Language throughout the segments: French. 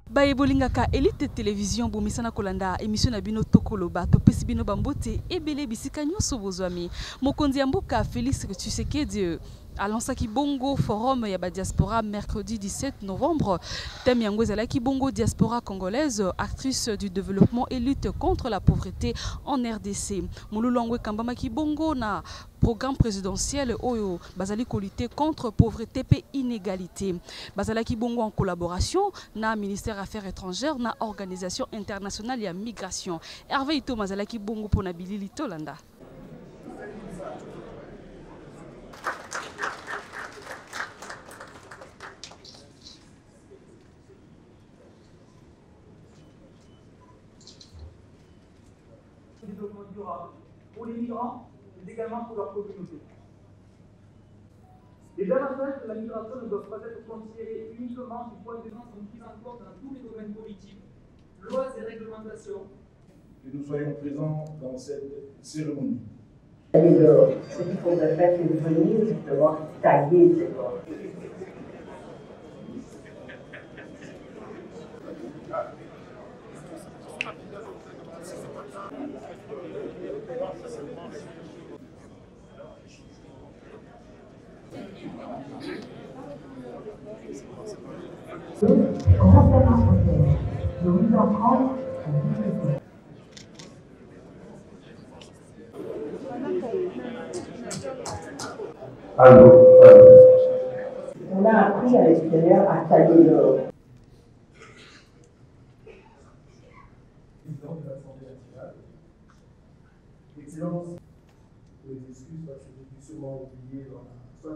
Baye bolingaka Elite Télévision bomisana kolanda émission na bino tokoloba topesi bino bambote ebele bisika nyonso bozwami mokonzi ya mboka Félix Tshisekedi alansaki bongo forum ya diaspora mercredi 17 novembre. Thème yango ezalaki bongo diaspora congolaise, actrice du développement et lutte contre la pauvreté en RDC. Mululongwe kambamaki bongo na programme présidentiel oyo bazali ko lutter contre pauvreté et inégalité. Bazalaki bongo en collaboration na ministère Affaires étrangères na organisation internationale ya migration. Hervé Ito mazalaki bongo pona bilili tolanda. Développement durable pour les migrants, mais également pour leur communauté. Les avantages de la migration ne doivent pas être considérés uniquement du point de vue sont pris en compte dans tous les domaines politiques, lois et réglementations. Que nous soyons présents dans cette cérémonie. Ce qu'il faudrait faire, c'est venir justement tailler ces corps. On a appris à l'extérieur à tailler l'or. Président de l'Assemblée nationale, Excellence, les excuses parce que j'ai dû sûrement oublier dans la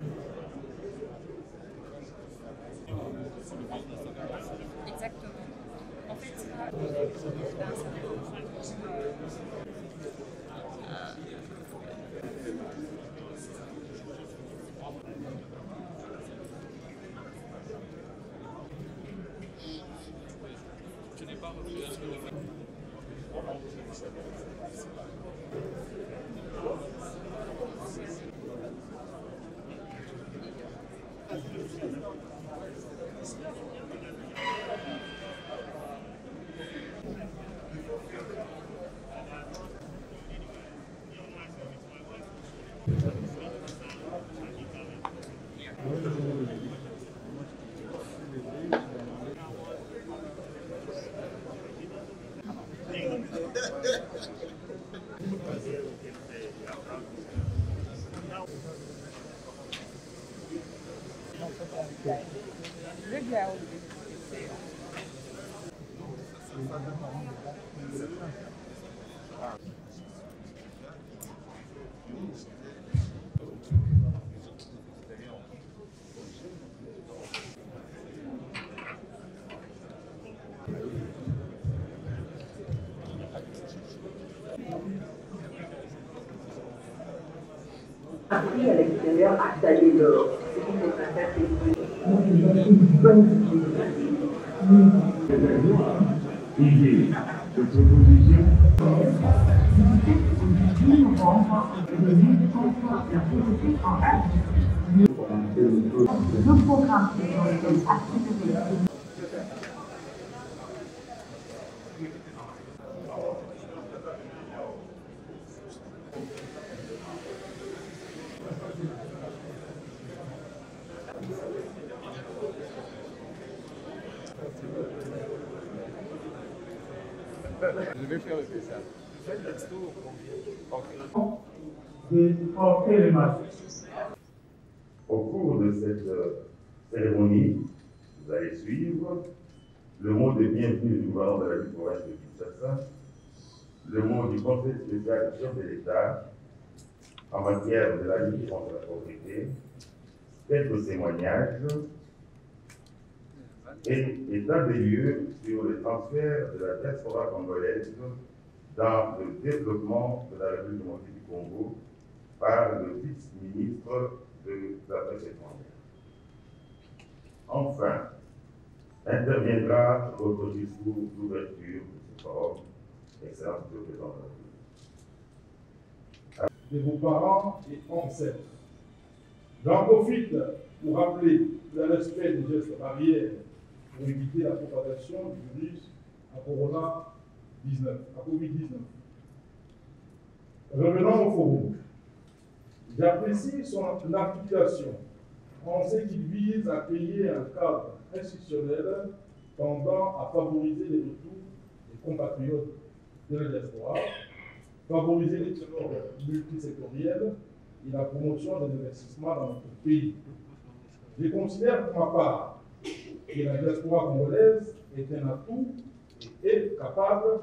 Exactement. En fait, je n'ai pas Appris à l'extérieur à tailler l'or. Ce qu'il faudrait faire, c'est venir une bonne idée de proposition. Le programme présidentiel actif. Je vais faire le spécial. de porter les masques. Au cours de cette cérémonie, vous allez suivre le mot de bienvenue du gouvernement de la ville province de Kinshasa, le mot du conseil spécial du chef de l'État en matière de la lutte contre la pauvreté, quelques témoignages et état des lieux sur le transfert de la diaspora congolaise dans le développement de la République démocratique du Congo par le vice-ministre de l'Affaires étrangères. Enfin, interviendra votre discours d'ouverture de ce forum, Excellence du Président de la République. De vos parents et ancêtres. J'en profite pour rappeler le respect des gestes barrières pour éviter la propagation du virus à Covid-19. Revenons au forum. J'apprécie son articulation en ce qu'il vise à créer un cadre institutionnel tendant à favoriser les retours des compatriotes de la diaspora, favoriser l'export multisectoriel et la promotion des investissements dans notre pays. Je considère pour ma part que la diaspora congolaise est un atout et est capable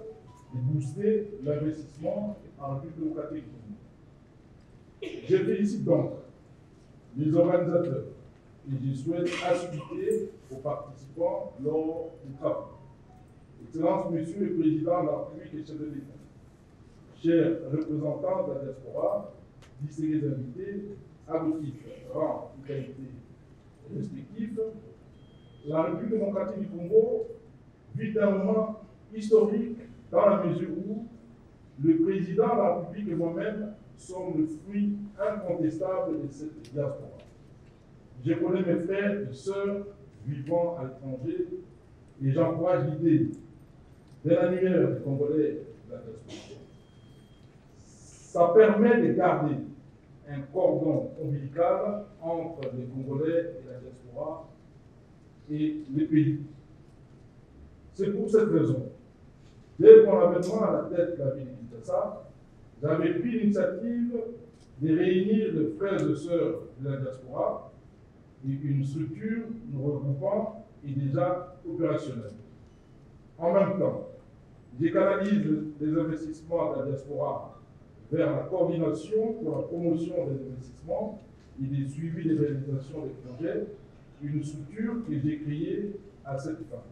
de booster l'investissement en République démocratique. Je félicite donc les organisateurs et je souhaite assister aux participants lors du travail. Excellence, Monsieur le Président de la République et chef de l'État, chers représentants de la diaspora, distingués invités, à vos titres, rang et qualité respectifs, la République démocratique du Congo vit un moment historique dans la mesure où le Président de la République et moi-même sommes le fruit incontestable de cette diaspora. Je connais mes frères et sœurs vivant à l'étranger et j'encourage l'idée d'un annuaire des Congolais de la diaspora. Ça permet de garder un cordon ombilical entre les Congolais et la diaspora et les pays. C'est pour cette raison, dès mon avènement à la tête de la ville de Kinshasa, j'avais pris l'initiative de réunir les frères et sœurs de la diaspora et une structure nous regroupant est déjà opérationnelle. En même temps, je canalise les investissements de la diaspora vers la coordination pour la promotion des investissements et des suivis des réalisations des projets, une structure que j'ai créée à cette fin.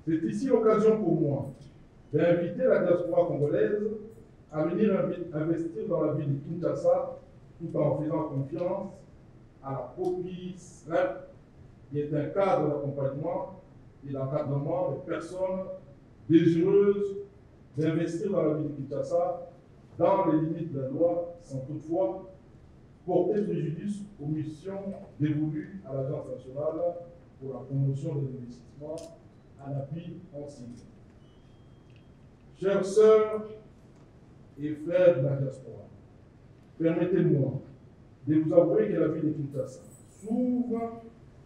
C'est ici l'occasion pour moi d'inviter la diaspora congolaise à venir investir dans la ville de Kinshasa tout en faisant confiance à la propice REP, qui est un cadre d'accompagnement et d'encadrement des personnes désireuses d'investir dans la ville de Kinshasa dans les limites de la loi, sans toutefois porter préjudice aux missions dévolues à l'Agence nationale pour la promotion des investissements à l'appui en sigle. Chères sœurs et frères de la diaspora, permettez-moi de vous avouer que la ville de Kinshasa s'ouvre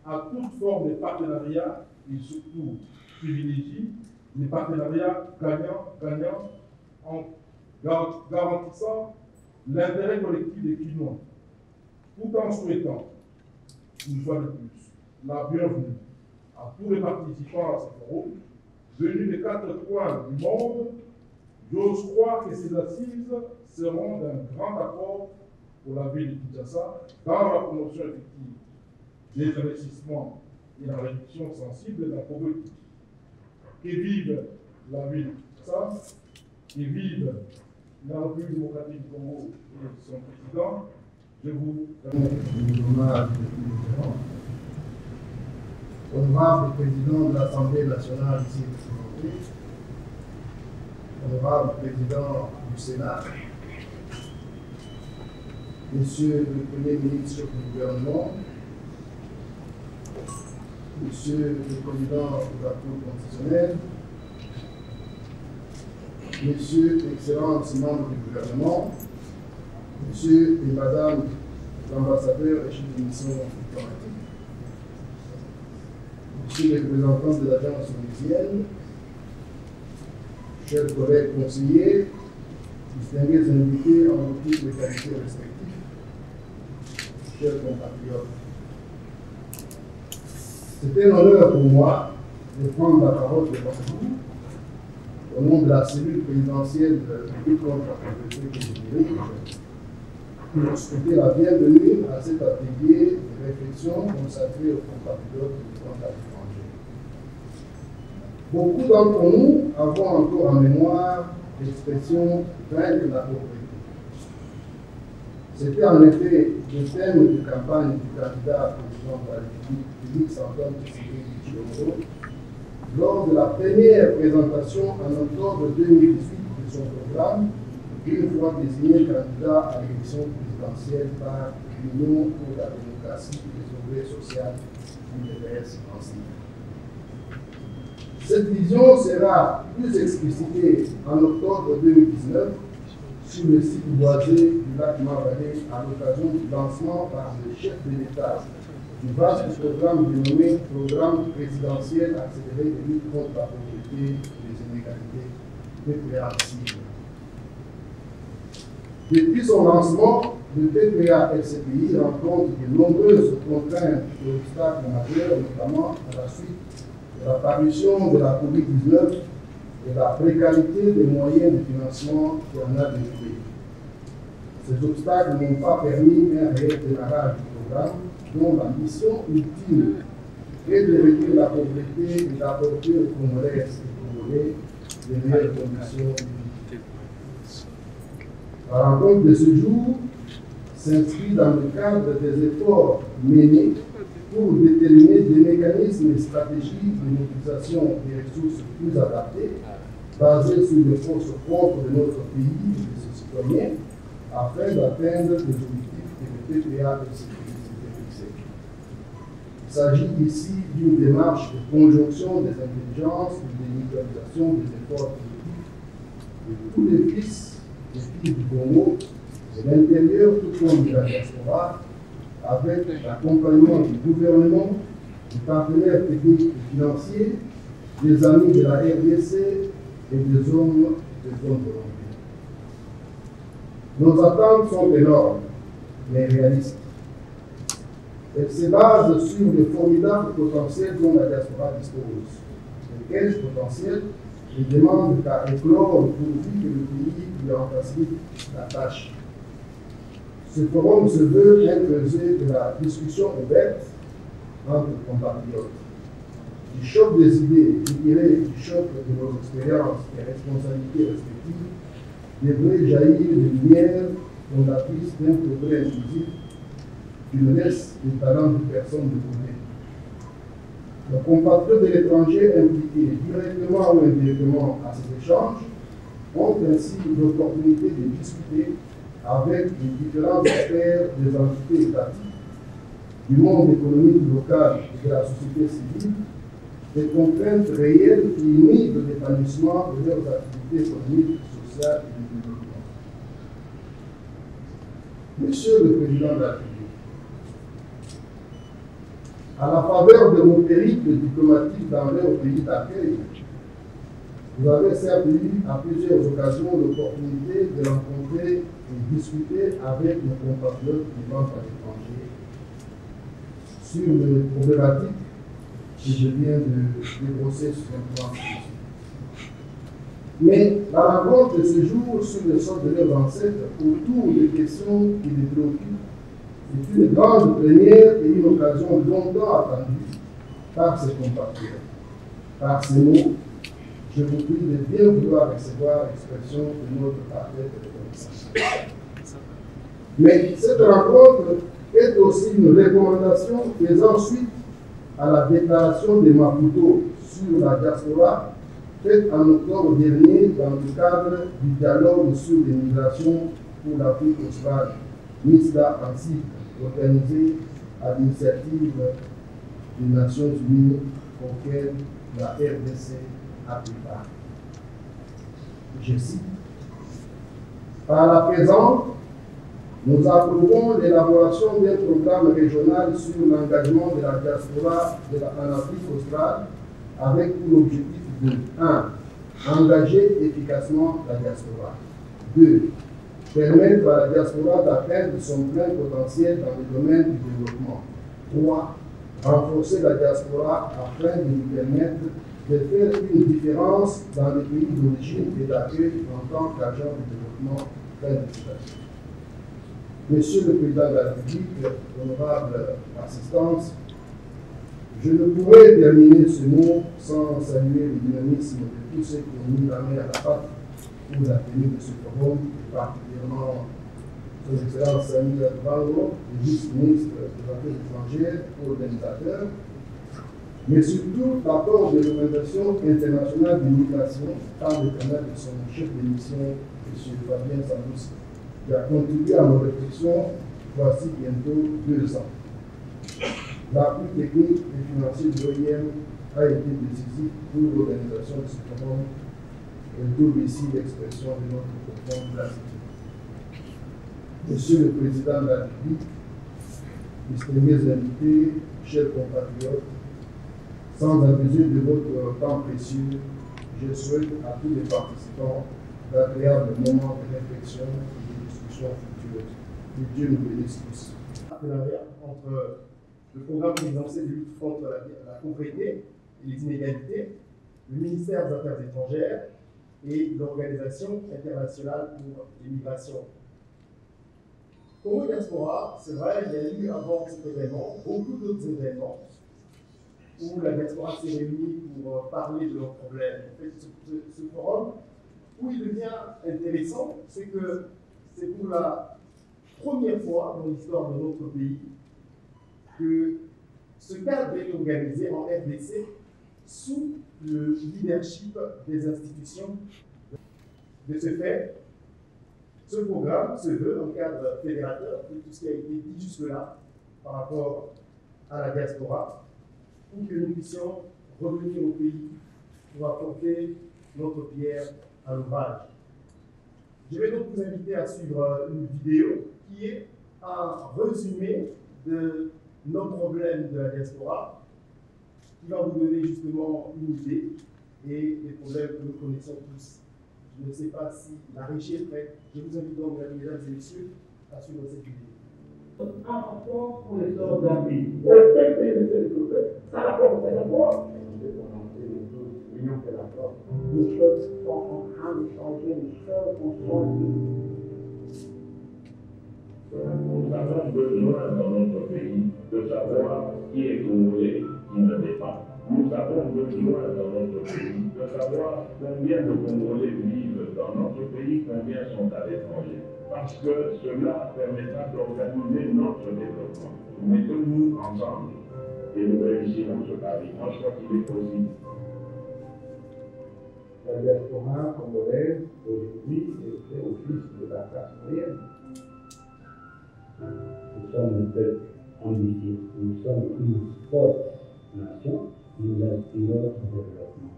à toute forme de partenariat et surtout privilégie les partenariats gagnants-gagnants en garantissant l'intérêt collectif des Kinois, tout en souhaitant, une fois de plus, la bienvenue à tous les participants à ce forum, venus des 4 coins du monde. J'ose croire que ces assises seront d'un grand apport pour la ville de Kinshasa dans la promotion effective des investissements et la réduction sensible de la pauvreté. Que vive la ville de Kinshasa, que vive la République démocratique du Congo et son président. Je vous remercie. Honorable président de l'Assemblée nationale ici représentée, honorable président du Sénat, monsieur le Premier ministre du gouvernement, monsieur le président de la Cour constitutionnelle, monsieur l'excellence membre du gouvernement, monsieur et madame l'ambassadeur et chef de mission diplomatique, monsieur les représentants de l'agence onusienne, chers collègues conseillers, distingués invités en vos titres de qualité respectifs, chers compatriotes. C'est un honneur pour moi de prendre la parole devant vous au nom de la cellule présidentielle de lutte contre la pauvreté que je dirige, pour souhaiter la bienvenue à cet atelier de réflexion consacré aux compatriotes du monde à l'étranger. Beaucoup d'entre nous avons encore en mémoire l'expression « vaincre la pauvreté ». C'était en effet le thème de campagne du candidat président de la République, Félix Antoine Tshisekedi Tshilombo, lors de la première présentation en octobre 2018 de son programme, une fois désigné candidat à l'élection présidentielle par l'Union pour la démocratie et le progrès social, UDPS ainsi. Cette vision sera plus explicitée en octobre 2019 sur le site boisé du lac Mabalé à l'occasion du lancement par le chef de l'État du vaste programme dénommé Programme présidentiel accéléré de lutte contre la pauvreté et les inégalités PPA-cibles. Depuis son lancement, le PPA-LCPI rencontre de nombreuses contraintes et obstacles majeurs, notamment à la suite de l'apparition de la COVID-19 et la précarité des moyens de financement qui en a découlé. Ces obstacles n'ont pas permis un réel démarrage du programme, dont la mission ultime est de réduire la pauvreté et d'apporter aux Congolaises et Congolais les meilleures conditions de vie. La rencontre de ce jour s'inscrit dans le cadre des efforts menés pour déterminer des mécanismes et stratégies de mobilisation des ressources plus adaptées, basées sur les forces propres de notre pays et de ses citoyens, afin d'atteindre les objectifs que le PPA s'est fixés. Il s'agit ici d'une démarche de conjonction des intelligences et de mutualisation des efforts politiques de tous les fils et filles du Congo, de l'intérieur tout comme de la diaspora, avec l'accompagnement du gouvernement, des partenaires techniques et financiers, des amis de la RDC et des hommes de zone volontaire. Nos attentes sont énormes, mais réalistes. Elles se basent sur le formidable potentiel dont la diaspora dispose. Lequel potentiel ne demande qu'à éclore pourvu que le pays lui en facilite la tâche. Ce forum se veut un creuset de la discussion ouverte entre compatriotes. Du choc des idées, je dirais du choc de nos expériences et responsabilités respectives, devrait jaillir une lumière fondatrice d'un progrès inclusif qui ne laisse les talents de personne de côté. Nos compatriotes de l'étranger impliqués directement ou indirectement à ces échanges ont ainsi l'opportunité de discuter avec les différents experts des entités étatiques, du monde économique local et de la société civile, des contraintes réelles qui limitent l'épanouissement de leurs activités économiques, sociales et de développement. Monsieur le Président de la République, à la faveur de nos périples diplomatiques d'entrée au pays d'accueil, vous avez certes eu à plusieurs occasions l'opportunité de rencontrer et discuter avec nos compatriotes vivant à l'étranger sur les problématiques que je viens de débrosser sur un plan spécifique. Mais la rencontre de ce jour sur le sol de leurs ancêtres autour des questions qui les préoccupent est une grande première et une occasion longtemps attendue par ses compatriotes. Par ces mots, je vous prie de bien vouloir recevoir l'expression de notre parfaite reconnaissance. Mais cette rencontre est aussi une recommandation faisant suite à la déclaration de Maputo sur la diaspora faite en octobre dernier dans le cadre du dialogue sur les migrations pour l'Afrique australe, MISDA en cycle, organisé à l'initiative des Nations Unies auquel la RDC a pris part. Je cite: par la présente, nous approuvons l'élaboration d'un programme régional sur l'engagement de la diaspora en Afrique australe avec pour objectif de 1. Engager efficacement la diaspora. 2. Permettre à la diaspora d'atteindre son plein potentiel dans le domaine du développement. 3. Renforcer la diaspora afin de lui permettre de faire une différence dans les pays d'origine et d'accueil en tant qu'agent de développement plein d'efficacité. Monsieur le Président de la République, honorable assistance, je ne pourrais terminer ce mot sans saluer le dynamisme de tous ceux qui ont mis la main à la pâte pour la tenue de ce forum, et particulièrement Son Excellence Samia Bango, le vice-ministre des Affaires étrangères, organisateur, mais surtout l'apport de l'Organisation internationale de migration par le canal de son chef de mission, M. Fabien Sandoussi, qui a contribué à nos réflexions voici bientôt 2 ans. L'appui technique et financier de l'OIM a été décisif pour l'organisation de ce forum et double ici l'expression de notre profonde gratitude. Monsieur le Président de la République, distingués invités, chers compatriotes, sans abuser de votre temps précieux, je souhaite à tous les participants d'agréables moments de réflexion et de discussion fructueuses. Que Dieu nous bénisse tous. Partenariat entre le programme présidentiel de lutte contre la pauvreté et les inégalités, le ministère des Affaires étrangères et l'Organisation internationale pour l'immigration. Congo Diaspora, c'est vrai, il y a eu avant cet événement beaucoup d'autres événements où la diaspora s'est réunie pour parler de leurs problèmes. En fait, ce forum, où il devient intéressant, c'est que c'est pour la première fois dans l'histoire de notre pays que ce cadre est organisé en RDC sous le leadership des institutions. De ce fait, ce programme se veut un cadre fédérateur de tout ce qui a été dit jusque-là par rapport à la diaspora, pour que nous puissions revenir au pays pour apporter notre pierre à l'ouvrage. Je vais donc vous inviter à suivre une vidéo qui est un résumé de nos problèmes de la diaspora, qui va vous donner justement une idée et des problèmes que nous connaissons tous. Je ne sais pas si la régie est prête. Je vous invite donc, mesdames et messieurs, à suivre cette vidéo. Important pour les ordres d'un pays. Respectez les célibataires. Ça rapporte à la mort. Les choses sont en train de changer, les choses vont changer. Nous avons besoin dans notre pays de savoir qui est congolais, qui ne l'est pas. Nous avons besoin dans notre pays de savoir combien de Congolais vivent dans notre pays, combien sont à l'étranger. Parce que cela permettra d'organiser notre développement. Mettons-nous ensemble et nous réussirons ce pari. Moi, je crois qu'il est possible. La diaspora congolaise aujourd'hui fait office de la classe moyenne. Nous sommes un peuple ambitieux, nous sommes une forte nation, nous aspirons au développement.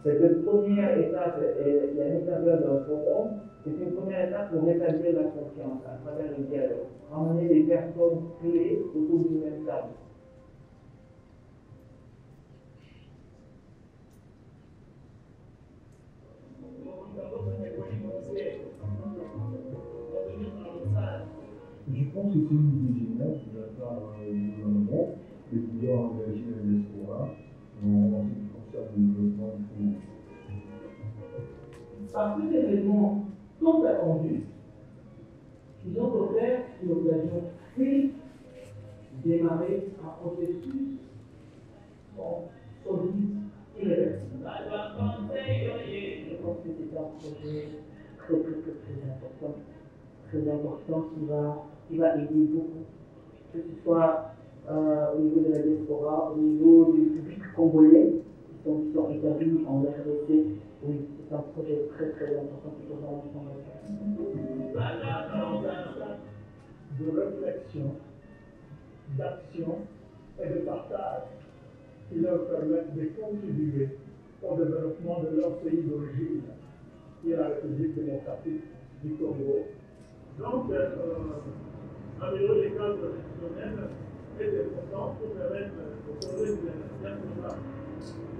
Cette première étape, il y a une étape dans le forum, c'est une première étape pour rétablir la confiance à travers le dialogue, ramener les personnes clés autour du même table. Je pense que c'est une idée géniale de la part du gouvernement de pouvoir engager la diaspora en ce qui concerne le développement du Congo. Par ces événements tant attendus, ils ont offert une occasion unique de démarrer un processus solide et réversible. Je pense que c'est un projet très important qui va aider beaucoup, que ce soit au niveau de la diaspora, au niveau du public congolais qui sont établis en RDC. Oui, c'est un projet très important qui doit vraiment De réflexion, d'action et de partage qui leur permettent de contribuer au développement de leur pays d'origine, qui est la République démocratique du Congo. Donc, améliorer les cadres institutionnels est important pour permettre aux Congolais de diaspora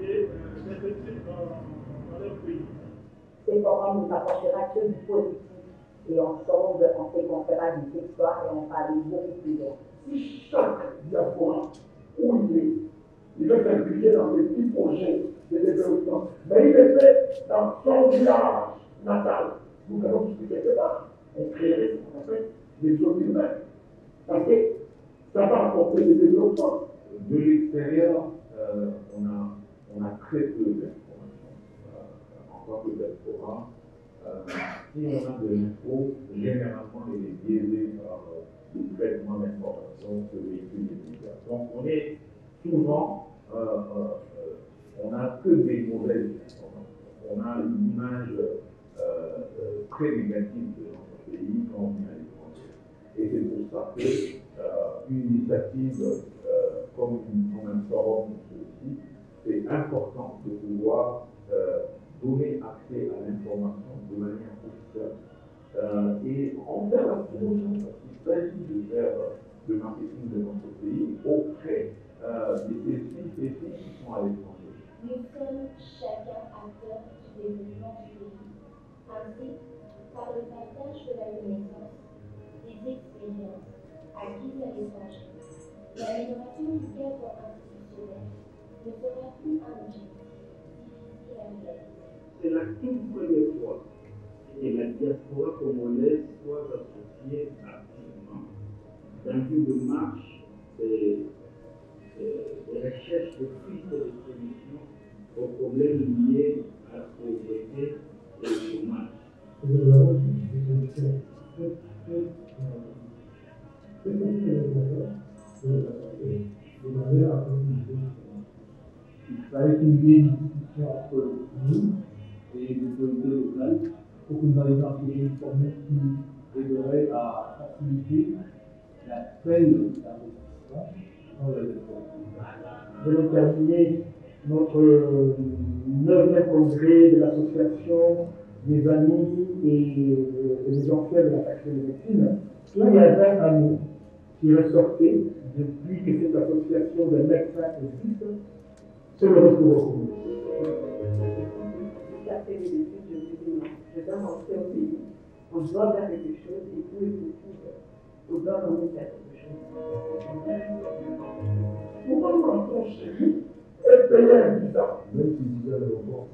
et d'investir dans leur pays. Ce forum ne s'apportera que du positif. Et ensemble, on sait qu'on fera des histoires et on va aller beaucoup plus loin. Si chaque diaspora, où il est impliqué dans des petits projets de développement, mais il est fait dans son village natal, nous allons discuter quelque part. On créerait ce qu'on appelle des zones humaines. Parce que ça va apporter des développements. De l'extérieur, on a très peu d'informations. En tant que diaspora, si on a de l'info, généralement, il est biaisé par le traitement d'informations que véhicule les médias. Donc, on est souvent, on n'a que des mauvaises informations. On a une image très négative de notre pays quand on vient à l'étranger. Et c'est pour ça qu'une initiative comme un forum comme ceci, c'est important de pouvoir donner accès à l'information de manière officielle et en faire la promotion, parce qu'il s'agit de faire le marketing de notre pays auprès des filles qui sont à l'étranger. Nous sommes chacun acteurs du développement du pays, ainsi par le partage de la connaissance, des expériences acquises à l'étranger. L'amélioration du cadre institutionnel ne sera plus un objectif difficile à réaliser. C'est la toute première fois que la diaspora congolaise soit associée activement dans une démarche de recherche de pistes de solutions aux problèmes liés à la pauvreté et au chômage. Il fallait qu'il y ait une discussion entre nous et les autorités locales pour que nous arrivions à trouver une formule qui aiderait à faciliter l'appel d'investissement dans la développement. Nous allons terminer notre 9e congrès de l'association des amis et des anciens de la faculté de médecine. Il y avait un mot qui ressortait depuis que cette association de médecins existe, c'est le retour au commun. J'ai fait des études, je me suis dit non, je dois rentrer au pays, on doit faire quelque chose et tout est possible, on doit vraiment faire quelque chose. Pourquoi nous rentrons chez lui et payer un visa? Même si je disais à l'aéroport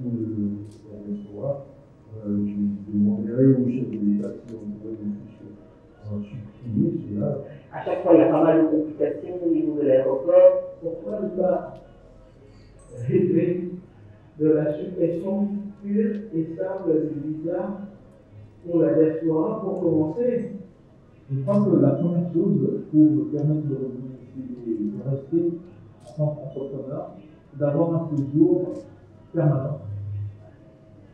ou le restaurant, je demanderais au chef de l'État si on pouvait nous supprimer cela. À chaque fois, il y a pas mal de complications au niveau de l'aéroport. Pourquoi ne pas rêver de la suppression pure et simple du visa pour la diaspora pour commencer? Je pense que la première chose pour permettre de revenir ici et de rester en tant qu'entrepreneur, c'est d'avoir un séjour permanent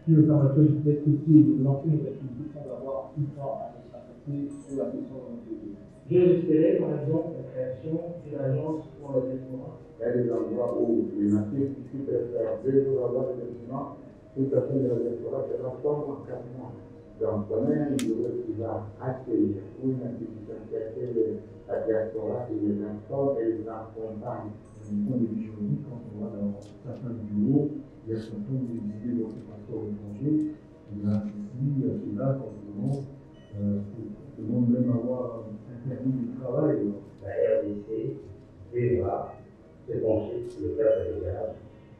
qui me permettrait peut-être aussi de lancer une activité sans avoir tout le temps à passer sur la question de notre pays. J'espérais par exemple la création d'une agence pour la diaspora. Il y a des endroits où les natifs ici peuvent faire 2 jours avant le bâtiment, une personne de la diaspora se transforme en 4 mois. Donc, quand même, il devrait pouvoir accueillir une institution qui accueille la diaspora et les informe et les accompagne. On est aujourd'hui, quand on va dans certains bureaux, il y a son temps de visiter votre passeport étranger. Il y a ceci, cela, quand on demande même avoir un permis de travail. La RDC devra se pencher sur le cadre légal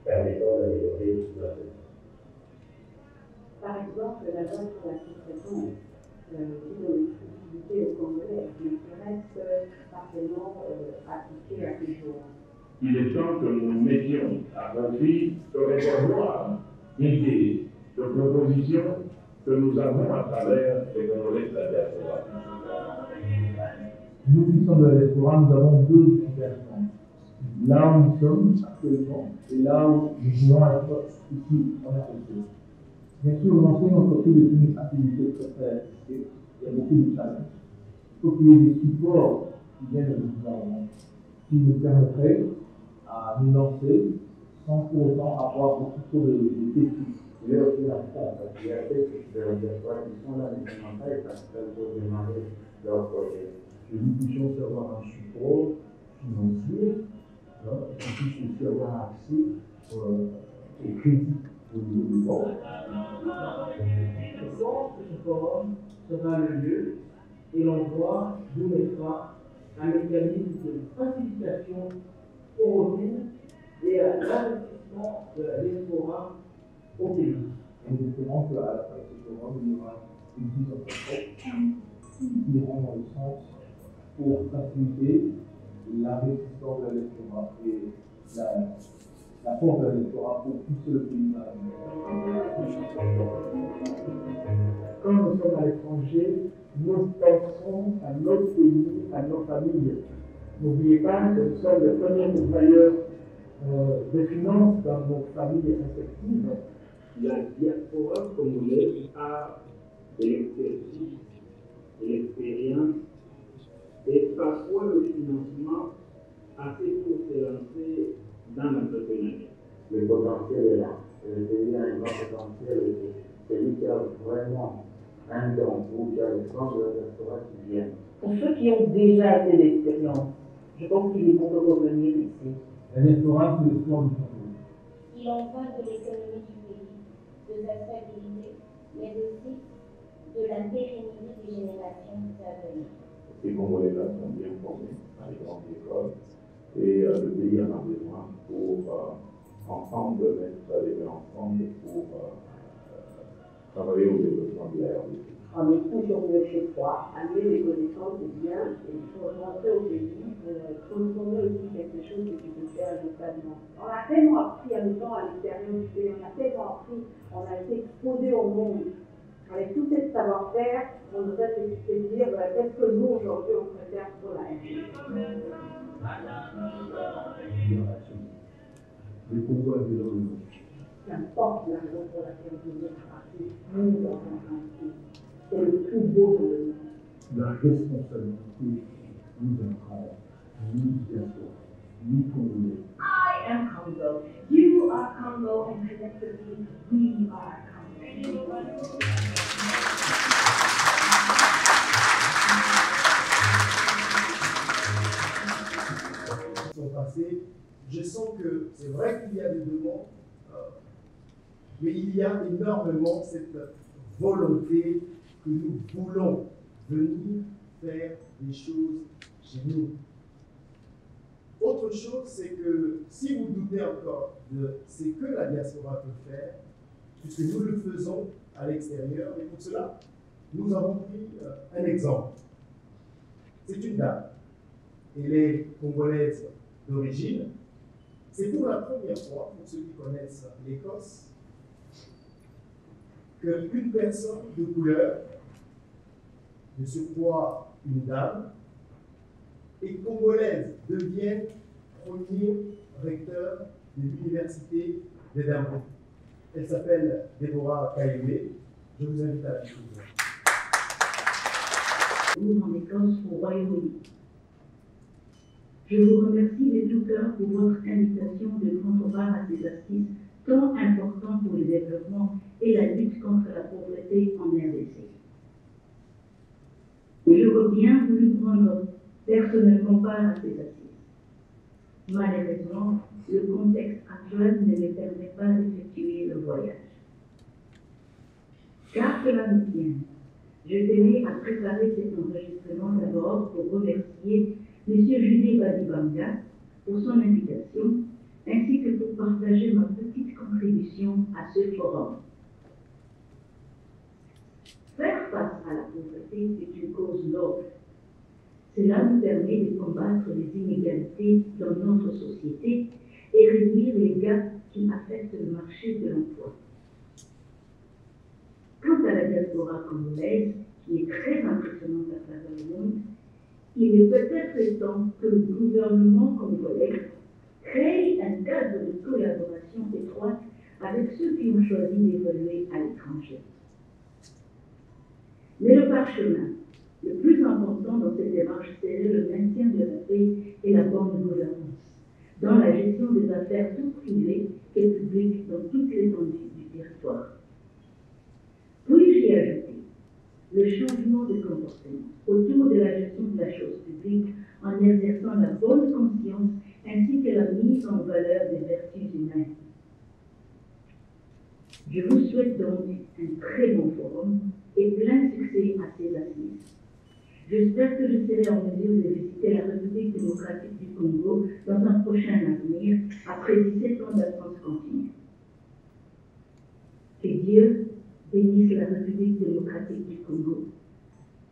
permettant d'améliorer notre vie. Par exemple, la loi sur la sous-traitance qui donne l'exclusivité aux Congolais, mais qui reste partiellement appliquée à ces jours. Il est temps que nous mettions à profit ce réservoir d'idées, de propositions que nous avons à travers les Congolais de la diaspora. Nous qui sommes de la diaspora, nous avons 2 situations. Là où nous sommes actuellement et là où nous voulons être ici en RDC. Bien sûr, lancer une entreprise est une activité très risquée. Il y a beaucoup de challenges. Il faut qu'il y ait des supports qui viennent du gouvernement, qui nous permettraient à nous lancer sans pour autant avoir beaucoup trop de défis. Il y a aussi la France, il y a des diasporas qui sont là, mais qui n'ont pas été capables de démarrer leur projet. Que nous puissions avoir un support financier, et qu'on puisse aussi avoir accès au crédit au niveau des banques. Je pense que ce forum sera le lieu et l'endroit d'où naîtra un mécanisme de facilitation aux revenus et à l'investissement de la diaspora au pays. Et nous espérons qu'à la fin de ce forum, il y aura une mise en place qui iront dans le sens pour faciliter l'investissement de la diaspora et la force de la diaspora pour pousser le pays vers l'avenir. Quand nous sommes à l'étranger, nous pensons à notre pays, à nos familles. N'oubliez pas que nous sommes le premier pourvoyeur de finances dans nos familles respectives. La diaspora congolaise a de l'expertise l'expérience et parfois le financement assez pour se lancer dans l'entrepreneuriat. Le potentiel est là. Le pays a un grand potentiel et c'est lui qui a vraiment un don pour qui a le sens de la diaspora qui vient. Pour ceux qui ont déjà assez d'expérience, je pense qu'il est bon de revenir ici. La diaspora, c'est le sport du Congo. Il en va de l'économie du pays, de sa stabilité, mais aussi de la pérennité des générations à venir. Ces Congolais-là sont bien formés dans les grandes écoles et le pays en a besoin pour ensemble mettre les mains ensemble pour travailler au développement de la RDC. On est toujours mieux chez soi, amener les connaissances c'est bien, et il faut rentrer au pays, transformer aussi quelque chose que tu peux faire localement. On a tellement appris à nous à l'extérieur du pays, on a tellement appris, on a été exposé au monde. Avec tout ce savoir-faire, on devrait se dire qu'est-ce que nous aujourd'hui on préfère pour la RDC. Le Congo a besoin de nous. N'importe la raison pour laquelle vous êtes partis, nous dans un pays. C'est le plus beau de le monde. La responsabilité nous incombe, nous diaspora, nous Congolais. I am Congo. You are Congo, and collectively we are Congo. Sont passés, je sens que c'est vrai qu'il y a des demandes, mais il y a énormément cette volonté que nous voulons venir faire des choses chez nous. Autre chose, c'est que si vous doutez encore de ce que la diaspora peut faire, puisque nous le faisons à l'extérieur, et pour cela, nous avons pris un exemple. C'est une dame. Elle est congolaise d'origine. C'est pour la première fois, pour ceux qui connaissent l'Écosse, qu'une personne de couleur, de surcroît une dame, et congolaise devienne premier recteur de l'université d'Édimbourg. Elle s'appelle Déborah Kayemé. Je vous invite à la découvrir. Nous en Écosse au Royaume-Uni. Je vous remercie de tout cœur pour votre invitation de prendre part à ces assises tant importantes pour le développement et la lutte contre la pauvreté en RDC. J'aurais bien voulu prendre personnellement part à ces assises. Malheureusement, le contexte actuel ne me permet pas d'effectuer le voyage. Car cela me tient, je tenais à préparer cet enregistrement d'abord pour remercier M. Julie Badibanga pour son invitation, ainsi que pour partager ma petite contribution à ce forum. Faire face à la pauvreté est une cause noble. Cela nous permet de combattre les inégalités dans notre société et réduire les gaps qui affectent le marché de l'emploi. Quant à la diaspora congolaise, qui est très impressionnante à travers le monde, il est peut-être temps que le gouvernement congolais crée un cadre de collaboration étroite avec ceux qui ont choisi d'évoluer à l'étranger. Mais le parchemin, le plus important dans cette démarche serait le maintien de la paix et la bonne gouvernance, dans la gestion des affaires tout privées et publiques dans toute l'étendue du territoire. Puis-je y ajouter le changement de comportement autour de la gestion de la chose publique en exerçant la bonne conscience ainsi que la mise en valeur des vertus humaines. Je vous souhaite donc un très bon forum et plein succès à ces assises. J'espère que je serai en mesure de visiter la République démocratique du Congo dans un prochain avenir, après 17 ans d'absence continue. Que Dieu bénisse la République démocratique du Congo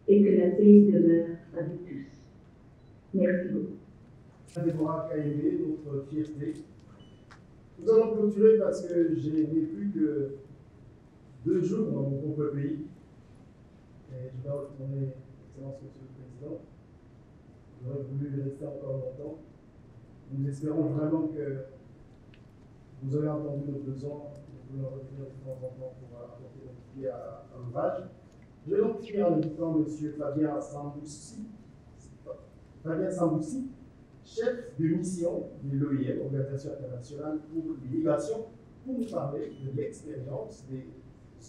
et que la paix demeure avec tous. Merci beaucoup. Déborah Kayemé, notre fierté. Nous allons clôturer parce que je n'ai plus que 2 jours dans mon propre pays. Et je dois retourner, Excellence Monsieur le Président. J'aurais voulu rester encore longtemps. Nous espérons vraiment que vous avez entendu nos besoins. Nous voulons revenir de temps en temps pour apporter notre pied à l'ouvrage. Je vais donc finir en invitant M. Fabien Samboussi, chef de mission de l'OIM, Organisation internationale pour l'immigration, pour nous parler de l'expérience des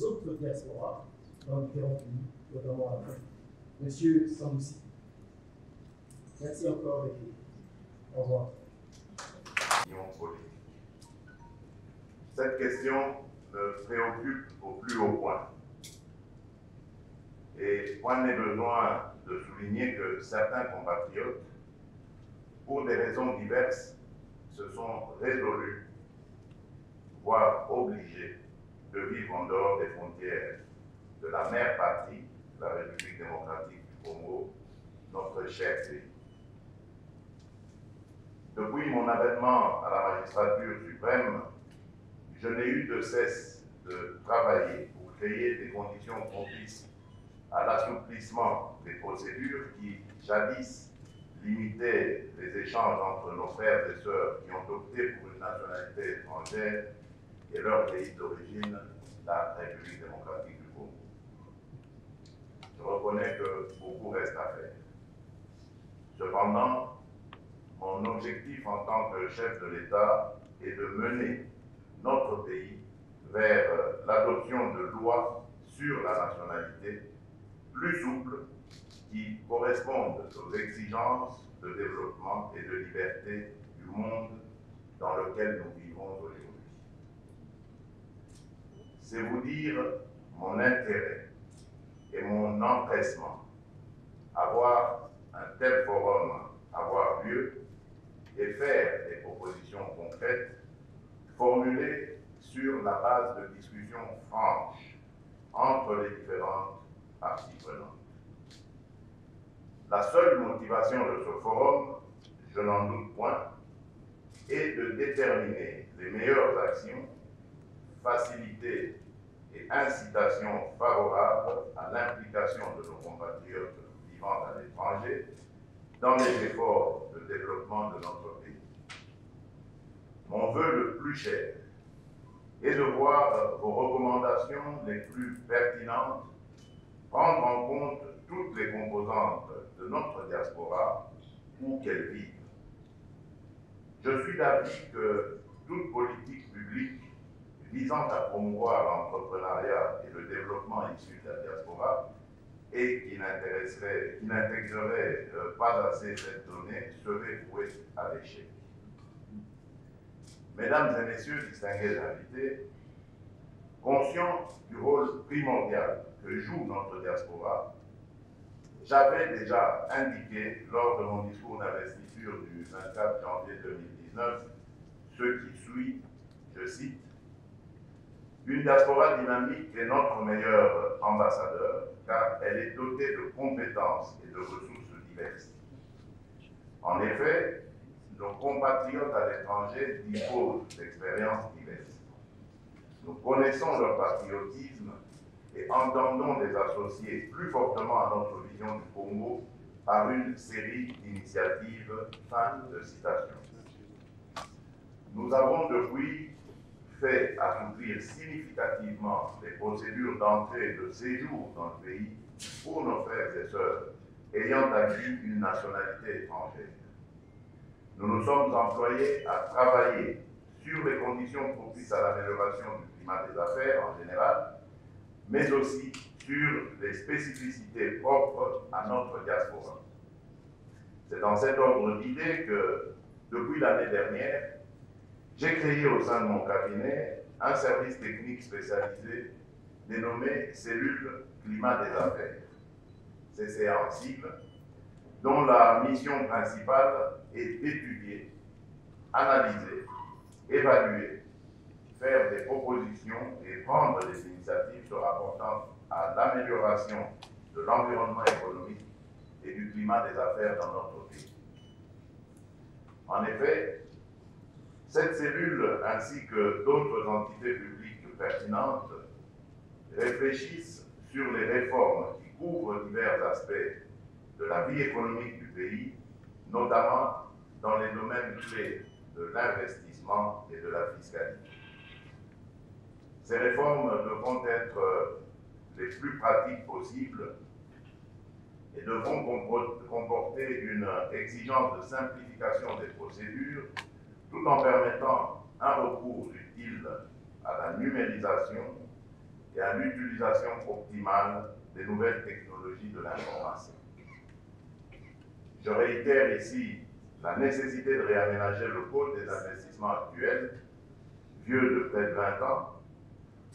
autres diasporas dans différents pays, notamment en Afrique. Monsieur Samboussi, merci encore et au revoir. Cette question me préoccupe au plus haut point. Et point n'est besoin de souligner que certains compatriotes, pour des raisons diverses, se sont résolus, voire obligés, de vivre en dehors des frontières de la mère patrie, la République démocratique du Congo, notre cher pays. Depuis mon avènement à la magistrature suprême, je n'ai eu de cesse de travailler pour créer des conditions propices à l'assouplissement des procédures qui, jadis, limitaient les échanges entre nos frères et sœurs qui ont opté pour une nationalité étrangère et leur pays d'origine, la République démocratique du Congo. Je reconnais que beaucoup reste à faire. Cependant, mon objectif en tant que chef de l'État est de mener notre pays vers l'adoption de lois sur la nationalité plus souples qui correspondent aux exigences de développement et de liberté du monde dans lequel nous vivons aujourd'hui. C'est vous dire mon intérêt et mon empressement à voir un tel forum avoir lieu et faire des propositions concrètes formulées sur la base de discussions franches entre les différentes parties prenantes. La seule motivation de ce forum, je n'en doute point, est de déterminer les meilleures actions, faciliter et incitations favorables à l'implication de nos compatriotes vivant à l'étranger dans les efforts de développement de notre pays. Mon vœu le plus cher est de voir vos recommandations les plus pertinentes prendre en compte toutes les composantes de notre diaspora où qu'elles vivent. Je suis d'avis que toute politique publique visant à promouvoir l'entrepreneuriat et le développement issu de la diaspora et qui n'intégrerait pas assez cette donnée serait vouée à l'échec. Mesdames et messieurs, distingués invités, conscient du rôle primordial que joue notre diaspora, j'avais déjà indiqué lors de mon discours d'investiture du 24 janvier 2019 ce qui suit, je cite, « Une diaspora dynamique est notre meilleur ambassadeur car elle est dotée de compétences et de ressources diverses. En effet, nos compatriotes à l'étranger disposent d'expériences diverses. Nous connaissons leur patriotisme et entendons les associer plus fortement à notre vision du Congo par une série d'initiatives. » Fin de citation. Nous avons depuis fait assouplir significativement les procédures d'entrée et de séjour dans le pays pour nos frères et sœurs ayant acquis une nationalité étrangère. Nous nous sommes employés à travailler sur les conditions propices à l'amélioration du climat des affaires en général, mais aussi sur les spécificités propres à notre diaspora. C'est dans cet ordre d'idées que, depuis l'année dernière, j'ai créé au sein de mon cabinet un service technique spécialisé dénommé Cellule Climat des Affaires, CCA en sigle, dont la mission principale est d'étudier, analyser, évaluer, faire des propositions et prendre des initiatives se rapportant à l'amélioration de l'environnement économique et du climat des affaires dans notre pays. En effet, cette cellule, ainsi que d'autres entités publiques pertinentes, réfléchissent sur les réformes qui couvrent divers aspects de la vie économique du pays, notamment dans les domaines clés de l'investissement et de la fiscalité. Ces réformes devront être les plus pratiques possibles et devront comporter une exigence de simplification des procédures tout en permettant un recours utile à la numérisation et à l'utilisation optimale des nouvelles technologies de l'information. Je réitère ici la nécessité de réaménager le code des investissements actuels, vieux de près de 20 ans,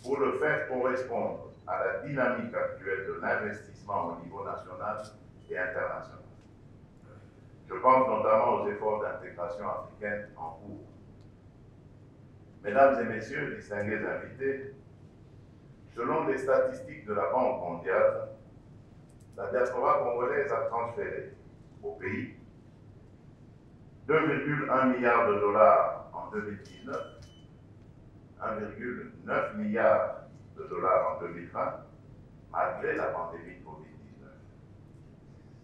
pour le faire correspondre à la dynamique actuelle de l'investissement au niveau national et international. Je pense notamment aux efforts d'intégration africaine en cours. Mesdames et messieurs, distingués invités, selon les statistiques de la Banque mondiale, la diaspora congolaise a transféré au pays 2,1 milliards de dollars en 2019, 1,9 milliard de dollars en 2020, malgré la pandémie de Covid-19.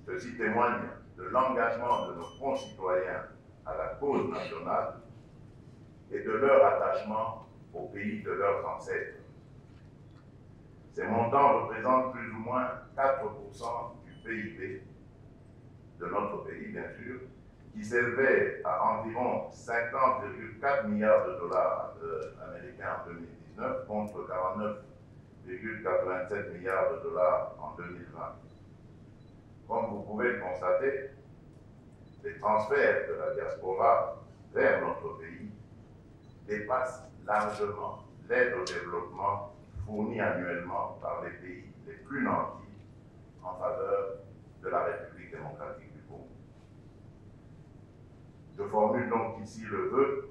Ceci témoigne de l'engagement de nos concitoyens à la cause nationale et de leur attachement au pays de leurs ancêtres. Ces montants représentent plus ou moins 4% du PIB de notre pays, bien sûr, qui s'élevait à environ 50,4 milliards de dollars américains en 2019 contre 49,87 milliards de dollars en 2020. Comme vous pouvez le constater, les transferts de la diaspora vers notre pays dépassent largement l'aide au développement fournie annuellement par les pays les plus nantis en faveur de la République démocratique du Congo. Je formule donc ici le vœu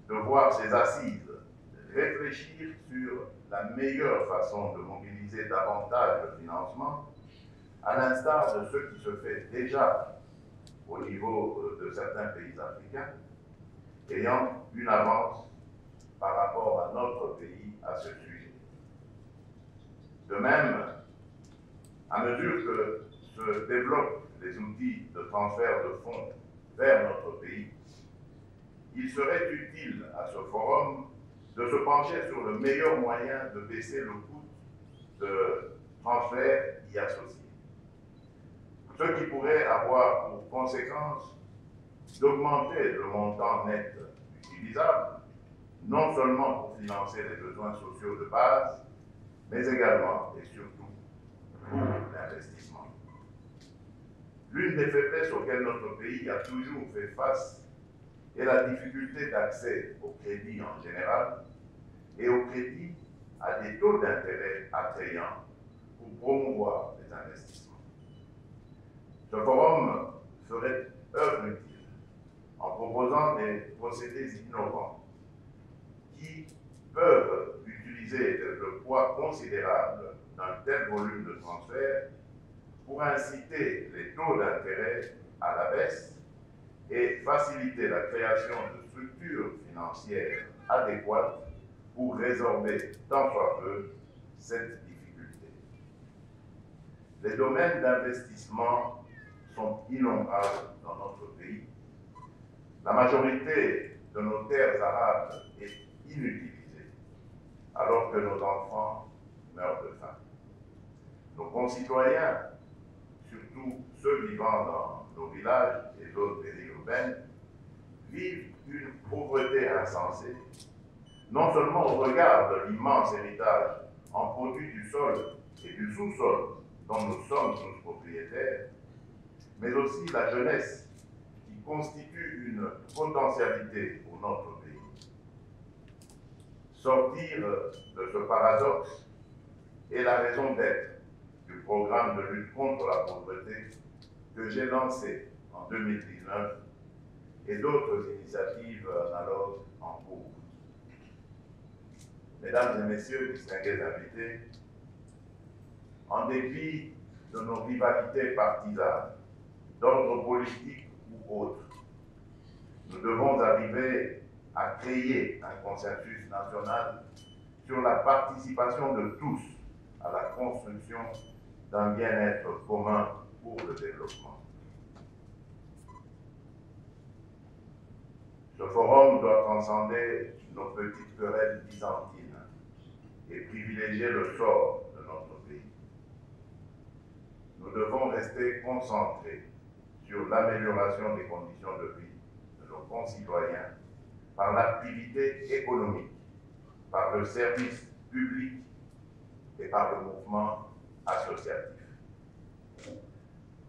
de voir ces assises réfléchir sur la meilleure façon de mobiliser davantage le financement, à l'instar de ce qui se fait déjà au niveau de certains pays africains, ayant une avance par rapport à notre pays à ce sujet. De même, à mesure que se développent les outils de transfert de fonds vers notre pays, il serait utile à ce forum de se pencher sur le meilleur moyen de baisser le coût de transfert y associé. Ce qui pourrait avoir pour conséquence d'augmenter le montant net utilisable, non seulement pour financer les besoins sociaux de base, mais également et surtout pour l'investissement. L'une des faiblesses auxquelles notre pays a toujours fait face est la difficulté d'accès au crédit en général et au crédit à des taux d'intérêt attrayants pour promouvoir les investissements. Ce forum ferait œuvre utile en proposant des procédés innovants qui peuvent utiliser le poids considérable d'un tel volume de transfert pour inciter les taux d'intérêt à la baisse et faciliter la création de structures financières adéquates pour résorber tant soit peu cette difficulté. Les domaines d'investissement sont innombrables dans notre pays. La majorité de nos terres arables est inutilisée, alors que nos enfants meurent de faim. Nos concitoyens, surtout ceux vivant dans nos villages et zones périurbaines, vivent une pauvreté insensée, non seulement au regard de l'immense héritage en produits du sol et du sous-sol dont nous sommes tous propriétaires, mais aussi la jeunesse qui constitue une potentialité pour notre pays. Sortir de ce paradoxe est la raison d'être du programme de lutte contre la pauvreté que j'ai lancé en 2019 et d'autres initiatives analogues en cours. Mesdames et messieurs, distingués invités, en dépit de nos rivalités partisanes, d'ordre politique ou autre, nous devons arriver à créer un consensus national sur la participation de tous à la construction d'un bien-être commun pour le développement. Ce forum doit transcender nos petites querelles byzantines et privilégier le sort de notre pays. nous devons rester concentrés sur l'amélioration des conditions de vie de nos concitoyens par l'activité économique, par le service public et par le mouvement associatif.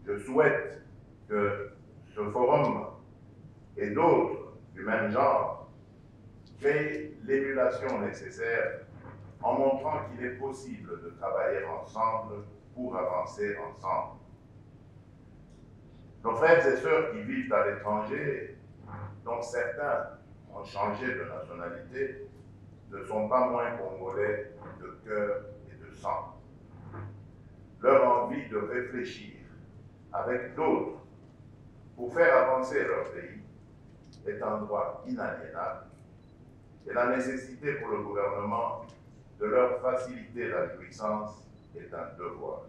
Je souhaite que ce forum et d'autres du même genre créent l'émulation nécessaire en montrant qu'il est possible de travailler ensemble pour avancer ensemble. Nos frères et sœurs qui vivent à l'étranger, dont certains ont changé de nationalité, ne sont pas moins congolais de cœur et de sang. Leur envie de réfléchir avec d'autres pour faire avancer leur pays est un droit inaliénable et la nécessité pour le gouvernement de leur faciliter la jouissance est un devoir.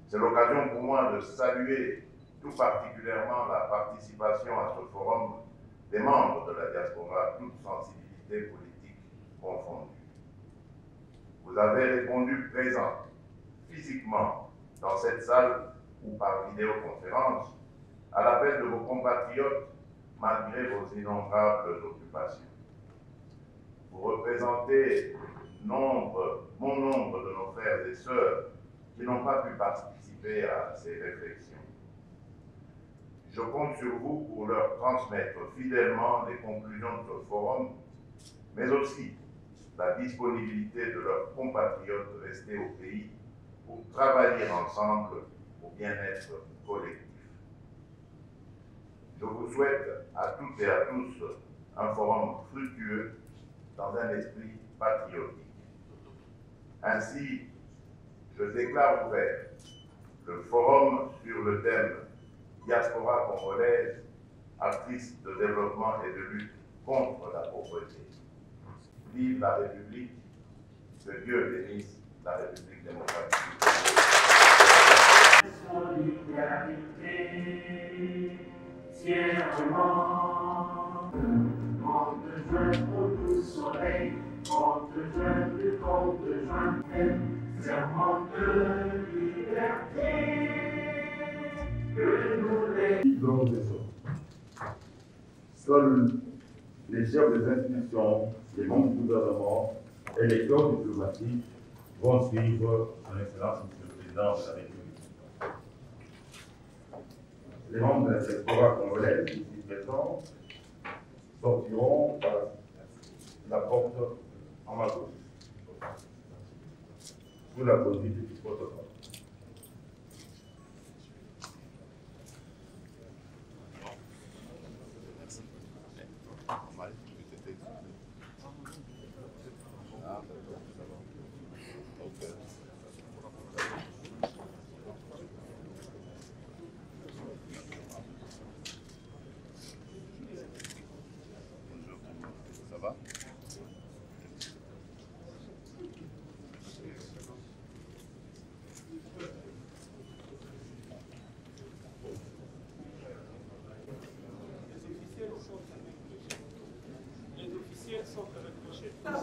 C'est l'occasion pour moi de saluer tout particulièrement la participation à ce forum des membres de la diaspora, toutes sensibilités politiques confondues. Vous avez répondu présent physiquement dans cette salle ou par vidéoconférence à l'appel de vos compatriotes malgré vos innombrables occupations. Vous représentez bon nombre de nos frères et sœurs qui n'ont pas pu participer à ces réflexions. Je compte sur vous pour leur transmettre fidèlement les conclusions de ce forum, mais aussi la disponibilité de leurs compatriotes restés au pays pour travailler ensemble au bien-être collectif. Je vous souhaite à toutes et à tous un forum fructueux dans un esprit patriotique. Ainsi, je déclare ouvert le forum sur le thème Diaspora congolaise, actrice de développement et de lutte contre la pauvreté. Vive la République, que Dieu bénisse la République démocratique du Congo. Solidarité, fièrement, on te joint au doux soleil, on te joint du compte joint, serment de liberté. Seuls les chefs des institutions, les membres du gouvernement et les corps diplomatiques vont suivre son Excellence M. le Président de la République. Les membres de la diaspora congolaise ici présents sortiront par la porte en ma gauche, sous la conduite du protocole.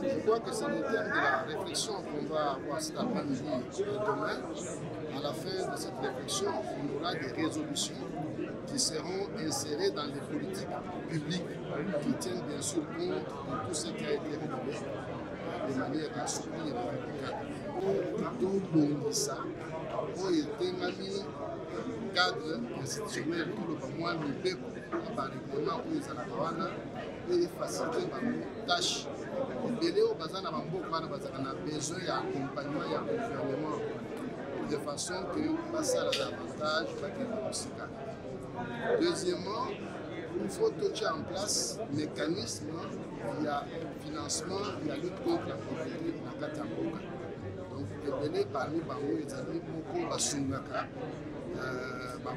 Je crois que c'est le terme de la réflexion qu'on va avoir cet après-midi et demain. À la fin de cette réflexion, on aura des résolutions qui seront insérées dans les politiques publiques qui tiennent bien sûr compte de tout ce qui a été révélé de manière à soutenir le cadre. Donc, Bongissa, on était cadre institutionnel qui le moins par règlement où ils allaient et faciliter la tâche. Les Léo Bazana Bamboka a besoin d'accompagnement et d'accompagnement de façon que passer à davantage Deuxièmement, il faut toucher en place un mécanisme il y a financement, il y a lutte contre la pauvreté dans la Katamboka. Donc, les Léo parmi les amis, beaucoup Basungaka,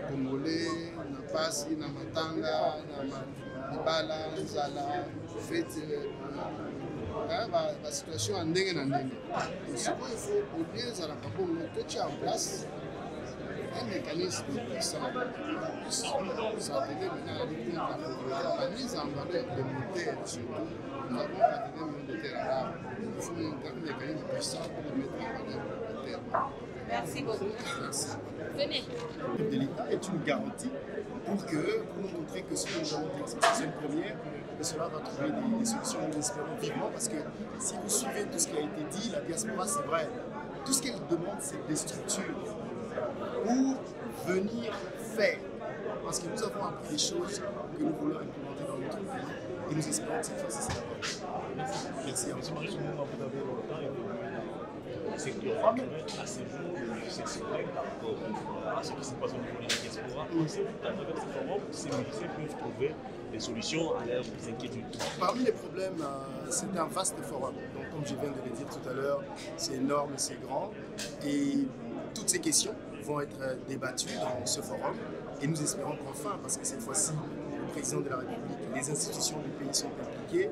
Congolais, Napasi, Namatanga, Libala, Nzala, fête. La situation en ndenge na ndenge. Il faut au lieu de la tout en place un mécanisme puissant qui s'appelait maintenant la lutte contre la pauvreté, la mise en valeur des moteurs surtout. Nous avons pratiqué un moteur arabe. Il faut un mécanisme puissant pour mettre en valeur les moteurs. Merci beaucoup. Venez. De l'État est une garantie pour nous montrer que ce que nous avons dit, c'est une première, que cela va trouver des solutions, nous espérons vivement, parce que si vous suivez tout ce qui a été dit, la diaspora, c'est vrai, tout ce qu'elle demande, c'est des structures pour venir faire. Parce que nous avons appris des choses que nous voulons implémenter dans notre pays et nous espérons que cette fois-ci, c'est la bonne. Merci à vous. Vous avez longtemps évolué dans le secteur culturel à ce jour, c'est vrai par rapport à ce qui se passe au niveau de la diaspora. Pensez-vous qu'à travers ce forum, ces musiciens peuvent trouver des solutions à leurs inquiétudes? Parmi les problèmes, c'est un vaste forum. Donc, comme je viens de le dire tout à l'heure, c'est énorme, c'est grand. Et toutes ces questions vont être débattues dans ce forum. Et nous espérons qu'enfin, parce que cette fois-ci, le président de la République, les institutions du pays sont impliquées,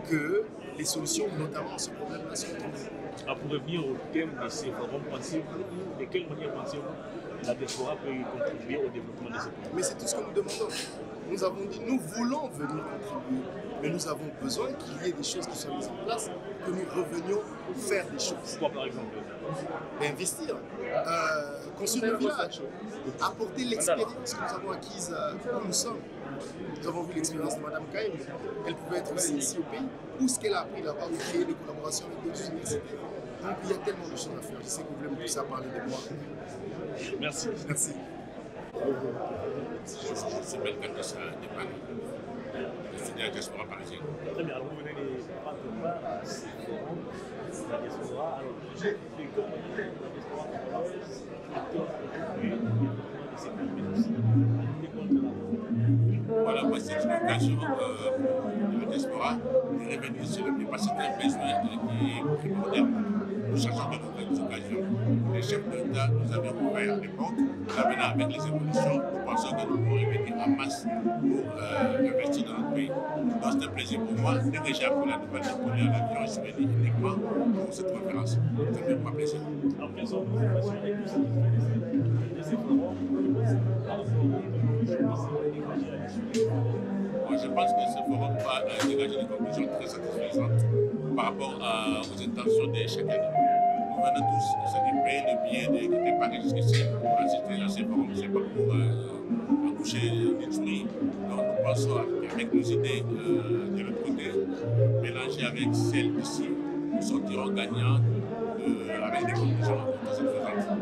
que les solutions, notamment à ce problème-là, sont trouvées. Alors pour revenir au thème de ces forums, pensez-vous, de quelle manière pensez-vous la diaspora peut contribuer au développement de ce pays? Mais c'est tout ce que nous demandons. Nous avons dit, nous voulons venir contribuer, mais nous avons besoin qu'il y ait des choses qui soient mises en place, que nous revenions faire des choses. Quoi par exemple? Investir, construire le village, apporter l'expérience que nous avons acquise où nous sommes. Nous avons vu l'expérience de Mme Kaïm, elle pouvait être aussi ici au pays, où ce qu'elle a appris là-bas, ou créer des collaborations avec d'autres universités. Donc il y a tellement de choses à faire. Je sais que vous voulez me pousser à parler de moi. Merci. Merci. Je s'appelle Katosa Depan, c'est de la diaspora parisienne. Très bien, alors vous venez de prendre part à ce forum de la diaspora. Alors, j'ai fait comme la diaspora congolaise, de ces pays, mais aussi voilà, moi c'est une occasion de la diaspora de revenir sur le pays parce que c'est un besoin qui est primordial. Nous cherchons de nouvelles occasions. Les chefs d'État nous avaient ouvert les portes. Là maintenant, avec les évolutions, nous pensons que nous pourrons revenir en masse pour investir dans notre pays. Donc c'est un plaisir pour moi. Dès que j'ai appris la nouvelle de Poli en avion, je suis venu uniquement pour cette conférence. C'est bien pour plaisir. Alors, quelles sont vos impressions et tout ce qui fait de ces forums par rapport je pense que ce forum va dégager des conclusions très satisfaisantes par rapport aux intentions de chacun de nous. Nous venons tous de s'occuper le billet de quitter Paris jusqu'ici pour assister à ces forums. Ce n'est pas pour accoucher des souris. Donc nous pensons avec nos idées de l'autre côté, mélanger avec celles d'ici, nous sortirons gagnants avec des conclusions très satisfaisantes.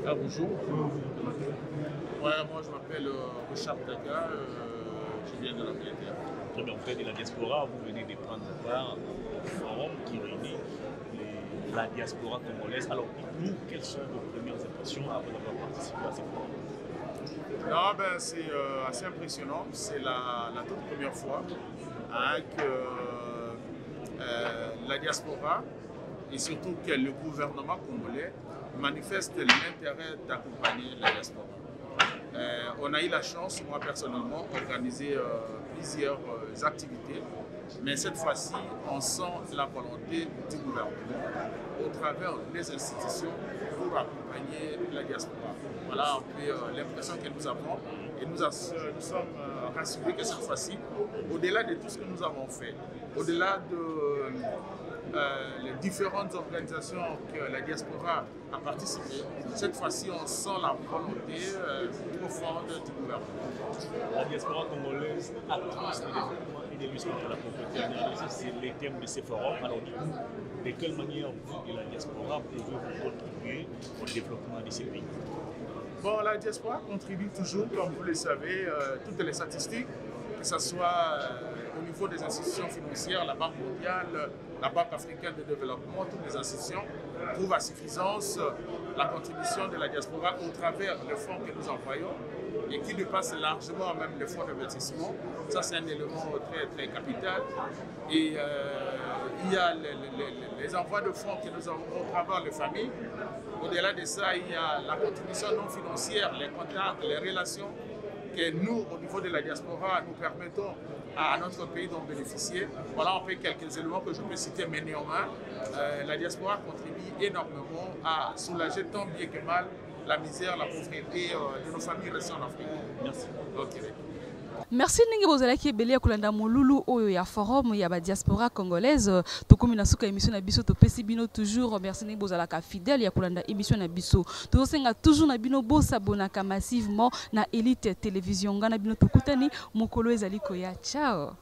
Ah, bonjour. Ouais, moi je m'appelle Richard Daga, je viens de l'Angleterre. Très bien, vous faites de la diaspora, vous venez de prendre part au forum qui réunit la diaspora congolaise. Alors, dites-nous, quelles sont vos premières impressions avant d'avoir participé à ce forum? Non, ben, c'est assez impressionnant. C'est la toute première fois que la diaspora et surtout que le gouvernement congolais manifeste l'intérêt d'accompagner la diaspora. On a eu la chance, moi personnellement, d'organiser plusieurs activités, mais cette fois-ci, on sent la volonté du gouvernement au travers des institutions pour accompagner la diaspora. Voilà un peu l'impression que nous avons et nous sommes rassurés que cette fois-ci, au-delà de tout ce que nous avons fait, au-delà de les différentes organisations que la diaspora a participé, cette fois-ci on sent la volonté profonde du gouvernement. La diaspora congolaise a tous le développement et des luttes contre la pauvreté. C'est les thèmes de ces forums. Alors du coup, de quelle manière vous et la diaspora pouvez-vous contribuer au développement de ces pays? Bon, la diaspora contribue toujours, comme vous le savez, toutes les statistiques, que ce soit au niveau des institutions financières, la Banque mondiale, la Banque africaine de développement, toutes les institutions trouvent à suffisance la contribution de la diaspora au travers des fonds que nous envoyons et qui dépassent largement même les fonds d'investissement. Ça, c'est un élément très, très capital. Et il y a les envois de fonds que nous avons au travers les familles. Au-delà de ça, il y a la contribution non financière, les contacts, les relations que nous, au niveau de la diaspora, nous permettons à notre pays d'en bénéficier. Voilà un peu quelques éléments que je peux citer, mais néanmoins, la diaspora contribue énormément à soulager tant bien que mal la misère, la pauvreté de nos familles restées en Afrique. Merci. Okay. Merci ningi bozala ki ebele ya kolanda molulu oyo ya forum ya ba diaspora congolaise tokomi na suka émission na biso to pesi bino toujours merci ningi bozala ka fidèle ya kolanda émission na biso to senga toujours na bino bo s'abonaka massivement na Elite Télévision ngana bino tokutani mokolo ezali ko ya ciao.